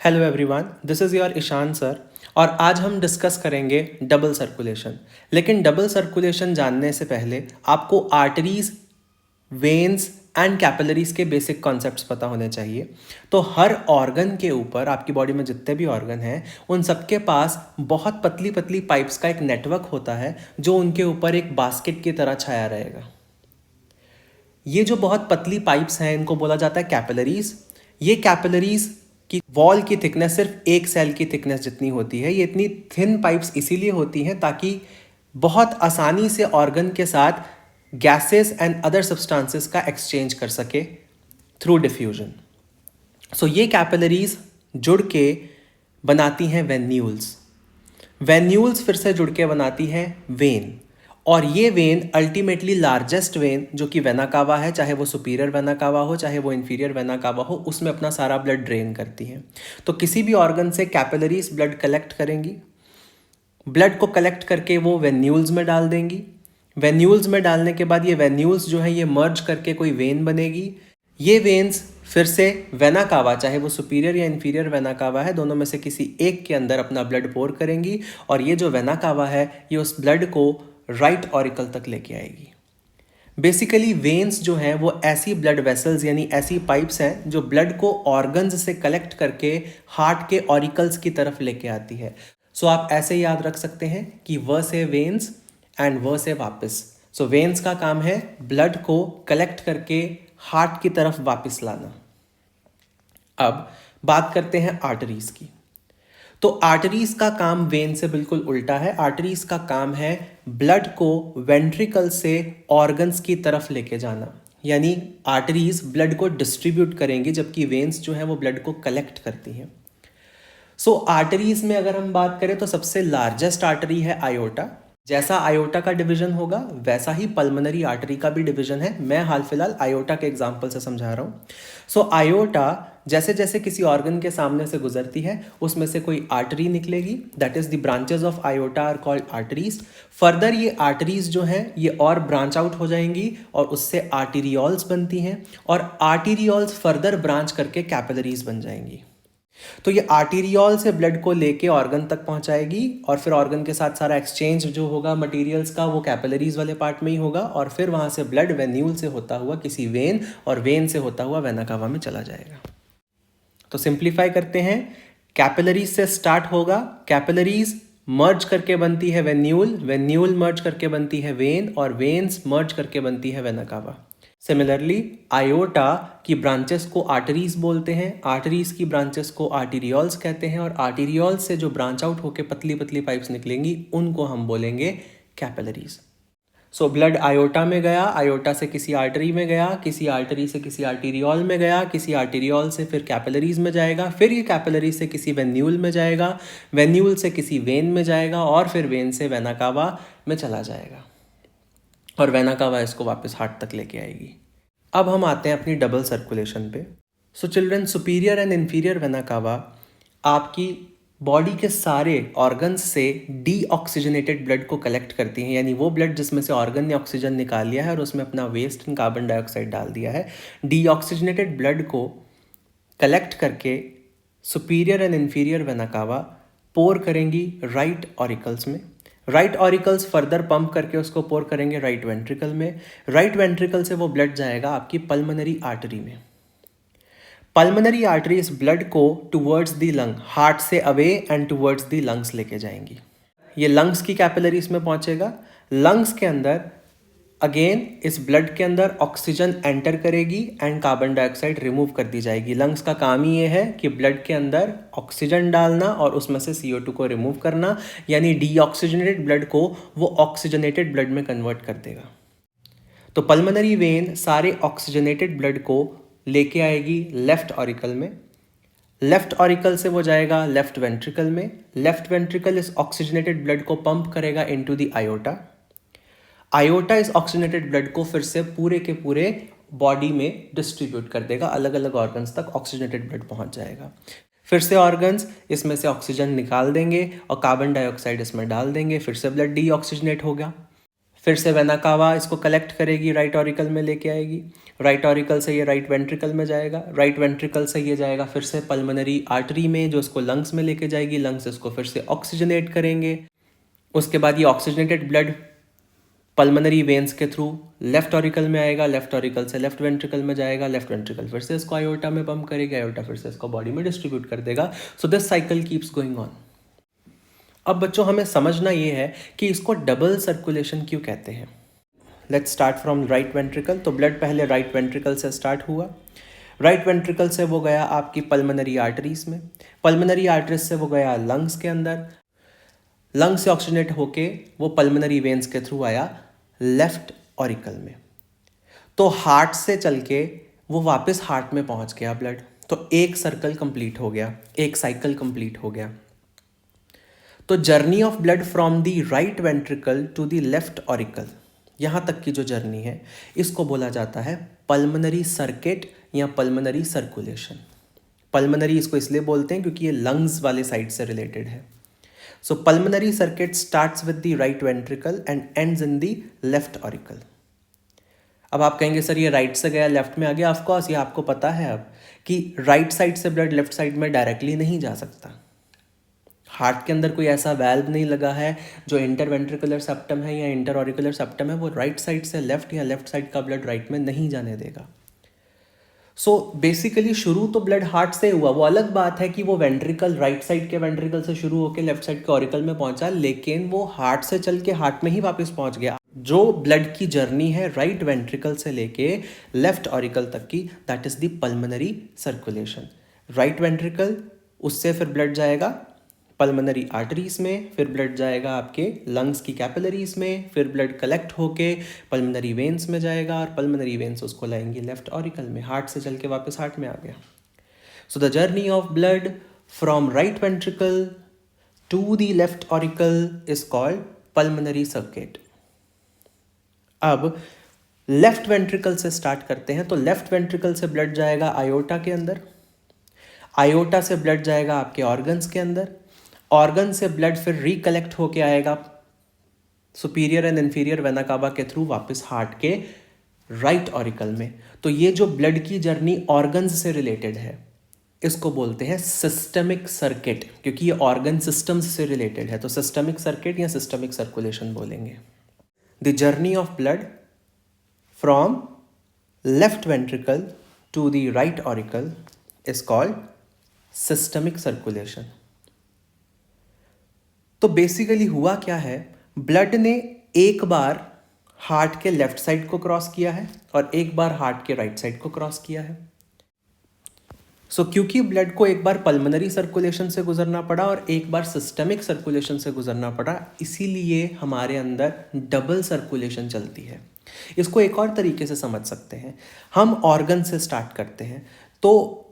Hello everyone, this is your Ishan sir. और आज हम डिस्कस करेंगे डबल सर्कुलेशन। लेकिन डबल सर्कुलेशन जानने से पहले आपको आर्टरीज, वेन्स एंड कैपिलरीज के बेसिक कॉन्सेप्ट्स पता होने चाहिए। तो हर ऑर्गन के ऊपर, आपकी बॉडी में जितने भी ऑर्गन हैं उन सबके पास बहुत पतली पतली पाइप्स का एक नेटवर्क होता है जो उनके ऊपर एक बास्केट की तरह छाया रहेगा। ये जो बहुत पतली पाइप्स हैं इनको बोला जाता है कैपिलरीज। ये कैपिलरीज की वॉल की थिकनेस सिर्फ एक सेल की थिकनेस जितनी होती है। ये इतनी थिन पाइप्स इसीलिए होती हैं ताकि बहुत आसानी से ऑर्गन के साथ गैसेस एंड अदर सब्सटेंसेस का एक्सचेंज कर सके थ्रू डिफ्यूजन। सो ये कैपिलरीज जुड़ के बनाती हैं वेन्यूल्स। वेन्यूल्स फिर से जुड़ के बनाती हैं वेन। और ये वेन अल्टीमेटली लार्जेस्ट वेन जो कि वेना कावा है, चाहे वो सुपीरियर वेना कावा हो चाहे वो इन्फीरियर वेना कावा हो, उसमें अपना सारा ब्लड ड्रेन करती हैं। तो किसी भी ऑर्गन से कैपिलरीज ब्लड कलेक्ट करेंगी, ब्लड को कलेक्ट करके वो वेन्यूल्स में डाल देंगी। वेन्यूल्स में डालने के बाद ये वेन्यूल्स जो है ये मर्ज करके कोई वेन बनेगी। ये वेन्स फिर से वेना कावा, चाहे वो सुपीरियर या इन्फीरियर वेना कावा है, दोनों में से किसी एक के अंदर अपना ब्लड पोर करेंगी। और ये जो वेना कावा है ये उस ब्लड को राइट ऑरिकल तक लेके आएगी। बेसिकली वेन्स जो हैं वो ऐसी ब्लड वेसल्स यानी ऐसी पाइप्स हैं जो ब्लड को ऑर्गन्स से कलेक्ट करके हार्ट के ऑरिकल्स की तरफ लेके आती है। सो आप ऐसे याद रख सकते हैं कि व से वेन्स एंड व से वापस। सो वेन्स का काम है ब्लड को कलेक्ट करके हार्ट की तरफ वापस लाना। अब बात करते हैं आर्टरीज की। तो आर्टरीज का काम वेन से बिल्कुल उल्टा है। आर्टरीज का काम है ब्लड को वेंट्रिकल से ऑर्गन्स की तरफ लेके जाना, यानी आर्टरीज ब्लड को डिस्ट्रीब्यूट करेंगी जबकि वेन्स जो है वो ब्लड को कलेक्ट करती हैं। सो आर्टरीज में अगर हम बात करें तो सबसे लार्जेस्ट आर्टरी है आयोटा। जैसा आयोटा का डिवीजन होगा वैसा ही पल्मोनरी आर्टरी का भी डिवीजन है। मैं हाल फिलहाल आयोटा के एग्जांपल से समझा रहा हूँ। सो आयोटा जैसे जैसे किसी ऑर्गन के सामने से गुजरती है उसमें से कोई आर्टरी निकलेगी, that is the branches of aorta are called arteries. Further ये आर्टरीज जो हैं ये और ब्रांच आउट हो जाएंगी और उससे आर्टीरियोल्स बनती हैं और आर्टीरियोल्स फर्दर ब्रांच करके कैपिलरीज बन जाएंगी। तो ये आर्टीरियोल से ब्लड को लेके ऑर्गन तक पहुंचाएगी और फिर ऑर्गन के साथ सारा एक्सचेंज जो होगा मटेरियल्स का वो कैपिलरीज वाले पार्ट में ही होगा और फिर वहां से ब्लड वेन्यूल से होता हुआ किसी वेन और वेन से होता हुआ वेना कावा में चला जाएगा। तो सिंप्लीफाई करते हैं, कैपिलरीज से स्टार्ट होगा, कैपिलरीज मर्ज करके बनती है वेन्यूल, वेन्यूल मर्ज करके बनती है वेन और वेन्स मर्ज करके बनती है वेना कावा। सिमिलरली आयोटा की ब्रांचेस को आर्टरीज बोलते हैं, आर्टरीज की ब्रांचेस को आर्टीरियोल्स कहते हैं और आर्टीरियोल्स से जो ब्रांच आउट होकर पतली पतली पाइप्स निकलेंगी उनको हम बोलेंगे कैपिलरीज। सो ब्लड आयोटा में गया, आयोटा से किसी आर्टरी में गया, किसी आर्टरी से किसी आर्टीरियोल में गया, किसी आर्टीरियोल से फिर कैपिलरीज में जाएगा, फिर ये कैपिलरी से किसी वेन्यूल में जाएगा, वेन्यूल से किसी वेन में जाएगा और फिर वेन से वेना कावा में चला जाएगा और वेना कावा इसको वापस हार्ट तक लेके आएगी। अब हम आते हैं अपनी डबल सर्कुलेशन पे। So children, superior and inferior vena कावा आपकी बॉडी के सारे ऑर्गन्स से डीऑक्सीजनेटेड ब्लड को कलेक्ट करती हैं, यानी वो ब्लड जिसमें से ऑर्गन ने ऑक्सीजन निकाल लिया है और उसमें अपना वेस्ट एंड कार्बन डाइऑक्साइड डाल दिया है। डीऑक्सीजनेटेड ब्लड को कलेक्ट करके superior and inferior vena cava pour करेंगी राइट ऑरिकल्स में। राइट ऑरिकल्स फर्दर पंप करके उसको पोर करेंगे राइट वेंट्रिकल में। राइट वेंट्रिकल से वो ब्लड जाएगा आपकी पल्मोनरी आर्टरी में। पल्मोनरी आर्टरी इस ब्लड को टुवर्ड्स द लंग, हार्ट से away and towards the lungs लेके जाएंगी। ये लंग्स की कैपिलरीज में पहुंचेगा। लंग्स के अंदर अगेन इस ब्लड के अंदर ऑक्सीजन एंटर करेगी एंड कार्बन डाइऑक्साइड रिमूव कर दी जाएगी। लंग्स का काम ही ये है कि ब्लड के अंदर ऑक्सीजन डालना और उसमें से CO2 को रिमूव करना, यानी डीऑक्सीजनेटेड ब्लड को वो ऑक्सीजनेटेड ब्लड में कन्वर्ट कर देगा। तो पल्मोनरी वेन सारे ऑक्सीजनेटेड ब्लड को लेके आएगी लेफ्ट ऑरिकल में। लेफ्ट ऑरिकल से वो जाएगा लेफ्ट वेंट्रिकल में। लेफ्ट वेंट्रिकल इस ऑक्सीजनेटेड ब्लड को पंप करेगा इनटू द आयोटा। आयोटा इस ऑक्सीजनेटेड ब्लड को फिर से पूरे के पूरे बॉडी में डिस्ट्रीब्यूट कर देगा, अलग अलग ऑर्गन्स तक ऑक्सीजनेटेड ब्लड पहुंच जाएगा। फिर से ऑर्गन्स इसमें से ऑक्सीजन निकाल देंगे और कार्बन डाइऑक्साइड इसमें डाल देंगे, फिर से ब्लड डीऑक्सीजनेट होगा। फिर से वेना कावा इसको कलेक्ट करेगी, राइट ऑरिकल में लेके आएगी, राइट ऑरिकल से ये राइट वेंट्रिकल में जाएगा, राइट वेंट्रिकल से ये जाएगा फिर से पल्मोनरी आर्टरी में, जो इसको लंग्स में लेके जाएगी, लंग्स इसको फिर से ऑक्सीजनेट करेंगे। उसके बाद ये ऑक्सीजनेटेड ब्लड पल्मोनरी वेन्स के थ्रू लेफ्ट ऑरिकल में आएगा, लेफ्ट ऑरिकल से लेफ्ट वेंट्रिकल में जाएगा, लेफ्ट वेंट्रिकल फिर से इसको आयोटा में पंप करेगा, आयोटा फिर से इसको बॉडी में डिस्ट्रीब्यूट कर देगा। So this cycle keeps going on. अब बच्चों हमें समझना ये है कि इसको डबल सर्कुलेशन क्यों कहते हैं। Let's start from right ventricle. तो ब्लड पहले राइट वेंट्रिकल से स्टार्ट हुआ, राइट वेंट्रिकल से वो गया आपकी पल्मोनरी आर्टरीज में, पल्मोनरी आर्टरीज से वो गया लंग्स के अंदर, लंग्स से ऑक्सीजनेट होके वो पल्मोनरी वेन्स के थ्रू आया लेफ्ट ऑरिकल में। तो हार्ट से चल के वो वापस हार्ट में पहुंच गया ब्लड। तो एक सर्कल कंप्लीट हो गया, एक साइकिल कंप्लीट हो गया। तो journey of blood from the right ventricle to the left auricle, यहाँ तक की जो जर्नी है इसको बोला जाता है पल्मोनरी सर्किट या पल्मोनरी सर्कुलेशन। पल्मोनरी इसको इसलिए बोलते हैं क्योंकि ये लंग्स वाले साइड से रिलेटेड है। So pulmonary circuit starts with the right ventricle and ends in the left auricle. अब आप कहेंगे सर ये राइट से गया लेफ्ट में आ गया। ऑफ कोर्स ये आपको पता है अब कि राइट साइड से ब्लड लेफ्ट साइड में डायरेक्टली नहीं जा सकता। हार्ट के अंदर कोई ऐसा वैल्व नहीं लगा है जो इंटरवेंट्रिकुलर सेप्टम है या इंटर ऑरिकुलर सेप्टम है, वो राइट साइड से लेफ्ट या लेफ्ट साइड का ब्लड राइट में नहीं जाने देगा। सो बेसिकली शुरू तो ब्लड हार्ट से हुआ। वो अलग बात है कि वो वेंट्रिकल राइट साइड के वेंट्रिकल से शुरू होकर लेफ्ट साइड के ऑरिकल में पहुंचा, लेकिन वो हार्ट से चल के हार्ट में ही वापस पहुंच गया। जो ब्लड की जर्नी है राइट वेंट्रिकल से लेके लेफ्ट ऑरिकल तक की, that is the pulmonary circulation. Right ventricle, उससे फिर ब्लड जाएगा पल्मोनरी आर्टरीज में, फिर ब्लड जाएगा आपके लंग्स की कैपिलरीज में, फिर ब्लड कलेक्ट होके पल्मोनरी वेन्स में जाएगा और पल्मोनरी वेन्स उसको लाएंगे लेफ्ट ऑरिकल में। हार्ट से चल के वापस हार्ट में आ गया। So the journey of blood from right ventricle to the left auricle is called pulmonary circuit. अब लेफ्ट वेंट्रिकल से स्टार्ट करते हैं। तो लेफ्ट वेंट्रिकल से ब्लड जाएगा आयोटा के अंदर, आयोटा से ब्लड जाएगा आपके ऑर्गन्स के अंदर, ऑर्गन से ब्लड फिर रिकलेक्ट होके आएगा superior and inferior vena cava के थ्रू वापस हार्ट के राइट ऑरिकल में। तो ये जो ब्लड की जर्नी ऑर्गन्स से रिलेटेड है इसको बोलते हैं सिस्टमिक सर्किट, क्योंकि ये ऑर्गन सिस्टम्स से रिलेटेड है। तो सिस्टमिक सर्किट या सिस्टमिक सर्कुलेशन बोलेंगे। The journey of blood from left ventricle to the right auricle is called systemic circulation. तो बेसिकली हुआ क्या है, ब्लड ने एक बार हार्ट के लेफ्ट साइड को क्रॉस किया है और एक बार हार्ट के राइट साइड को क्रॉस किया है। सो क्योंकि ब्लड को एक बार पल्मोनरी सर्कुलेशन से गुजरना पड़ा और एक बार सिस्टमिक सर्कुलेशन से गुजरना पड़ा, इसीलिए हमारे अंदर डबल सर्कुलेशन चलती है। इसको एक और तरीके से समझ सकते हैं। हम ऑर्गन से स्टार्ट करते हैं, तो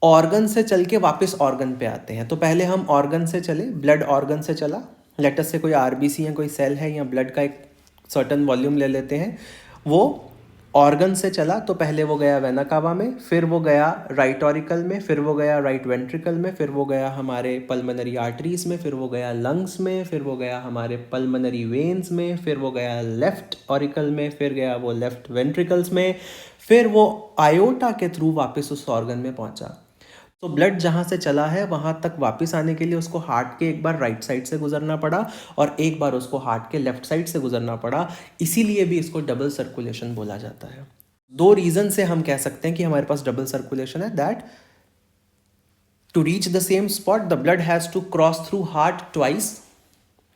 ऑर्गन से चल के वापस ऑर्गन पे आते हैं। तो पहले हम ऑर्गन से चले, ब्लड ऑर्गन से चला, लेटस से कोई आरबीसी या कोई सेल है या ब्लड का एक सर्टन वॉल्यूम ले लेते हैं, वो ऑर्गन से चला। तो पहले वो गया वेना कावा में, फिर वो गया राइट ऑरिकल में, फिर वो गया राइट वेंट्रिकल में, फिर वो गया हमारे पल्मोनरी आर्टरीज में, फिर वो गया लंग्स में, फिर वो गया हमारे पल्मोनरी वेन्स में, फिर वो गया लेफ्ट ऑरिकल में, फिर गया वो लेफ्ट वेंट्रिकल्स में, फिर वो आयोटा के थ्रू वापस उस ऑर्गन में पहुंचा। तो ब्लड जहाँ से चला है वहाँ तक वापस आने के लिए उसको हार्ट के एक बार राइट साइड से गुजरना पड़ा और एक बार उसको हार्ट के लेफ्ट साइड से गुजरना पड़ा। इसीलिए भी इसको डबल सर्कुलेशन बोला जाता है। दो रीज़न से हम कह सकते हैं कि हमारे पास डबल सर्कुलेशन है, that to reach the same spot the blood has to cross through heart twice,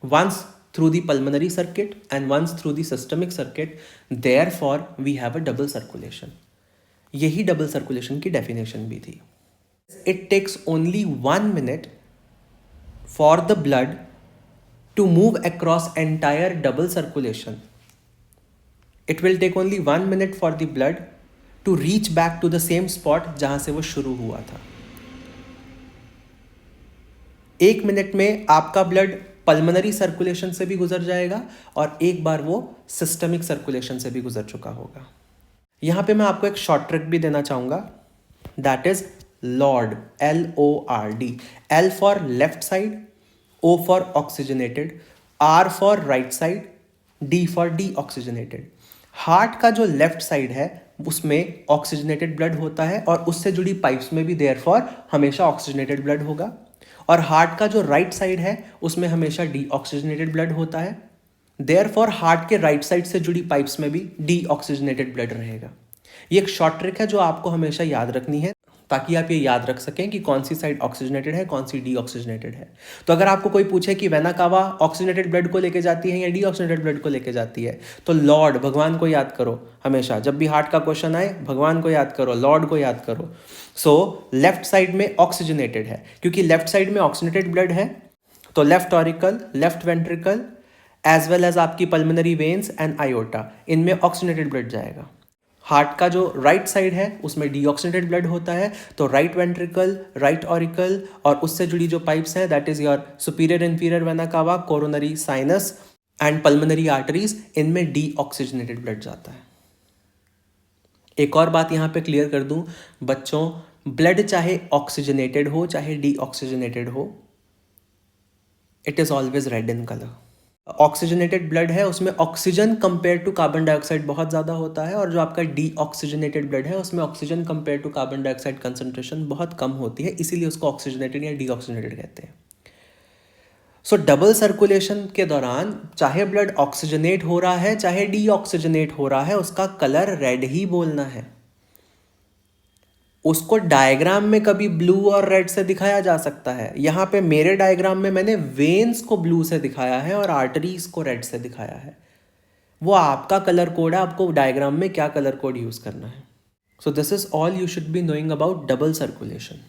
once through the pulmonary circuit and once through the systemic circuit, therefore we have a double circulation. यही double circulation की definition भी थी। It takes only 1 minute for the blood to move across entire double circulation. It will take only 1 minute for the blood to reach back to the same spot जहां से वो शुरू हुआ था। 1 minute में आपका ब्लड पल्मोनरी सर्कुलेशन से भी गुजर जाएगा और एक बार वो सिस्टमिक सर्कुलेशन से भी गुजर चुका होगा। यहाँ पे मैं आपको एक शॉर्ट ट्रिक भी देना चाहूँगा, that is LORD, LORD. L for left side, O for oxygenated, R for right side, D for D oxygenated. Heart का जो लेफ्ट साइड है उसमें ऑक्सीजनेटेड ब्लड होता है और उससे जुड़ी पाइप्स में भी देयरफॉर हमेशा ऑक्सीजनेटेड ब्लड होगा। और हार्ट का जो राइट साइड है उसमें हमेशा डी ऑक्सीजनेटेड ब्लड होता है, देयरफॉर हार्ट के राइट साइड से जुड़ी पाइप्स में भी डी ऑक्सीजनेटेड ब्लड रहेगा। ये एक शॉर्ट ट्रिक है जो आपको हमेशा याद रखनी है ताकि आप ये याद रख सकें कि कौन सी साइड ऑक्सीजनेटेड है, कौन सी डी ऑक्सीजनेटेड है। तो अगर आपको कोई पूछे कि वेना कावा ऑक्सीजनेटेड ब्लड को लेके जाती है या डी ऑक्सीजनेटेड ब्लड को लेके जाती है, तो लॉर्ड भगवान को याद करो हमेशा। जब भी हार्ट का क्वेश्चन आए भगवान को याद करो, लॉर्ड को याद करो। सो लेफ्ट साइड में ऑक्सीजनेटेड है, क्योंकि लेफ्ट साइड में ऑक्सीजनेटेड ब्लड है तो left auricle, left ventricle as well as आपकी पल्मोनरी वेन्स एंड आयोटा, इनमें ऑक्सीजनेटेड ब्लड जाएगा। हार्ट का जो राइट साइड है उसमें डीऑक्सीजनेटेड ब्लड होता है, तो राइट वेंट्रिकल, राइट ऑरिकल और उससे जुड़ी जो पाइप्स हैं that is your superior inferior vena cava, coronary sinus and pulmonary arteries, इनमें डीऑक्सीजनेटेड ब्लड जाता है। एक और बात यहाँ पे क्लियर कर दूं बच्चों, ब्लड चाहे ऑक्सीजनेटेड हो चाहे डीऑक्सीजनेटेड हो, it is always red in colour. Oxygenated blood है उसमें oxygen compare to carbon dioxide बहुत ज़्यादा होता है, और जो आपका डीऑक्सीजनेटेड ब्लड है उसमें oxygen compare to carbon dioxide concentration बहुत कम होती है, इसीलिए उसको ऑक्सीजनेटेड या डीऑक्सीजनेटेड कहते हैं। सो डबल सर्कुलेशन के दौरान चाहे ब्लड ऑक्सीजनेट हो रहा है चाहे डीऑक्सीजनेट हो रहा है, उसका कलर रेड ही बोलना है। उसको डायग्राम में कभी ब्लू और रेड से दिखाया जा सकता है। यहाँ पे मेरे डायग्राम में मैंने वेन्स को ब्लू से दिखाया है और आर्टरीज को रेड से दिखाया है। वो आपका कलर कोड है, आपको डायग्राम में क्या कलर कोड यूज करना है। So this is all you should be knowing about double circulation.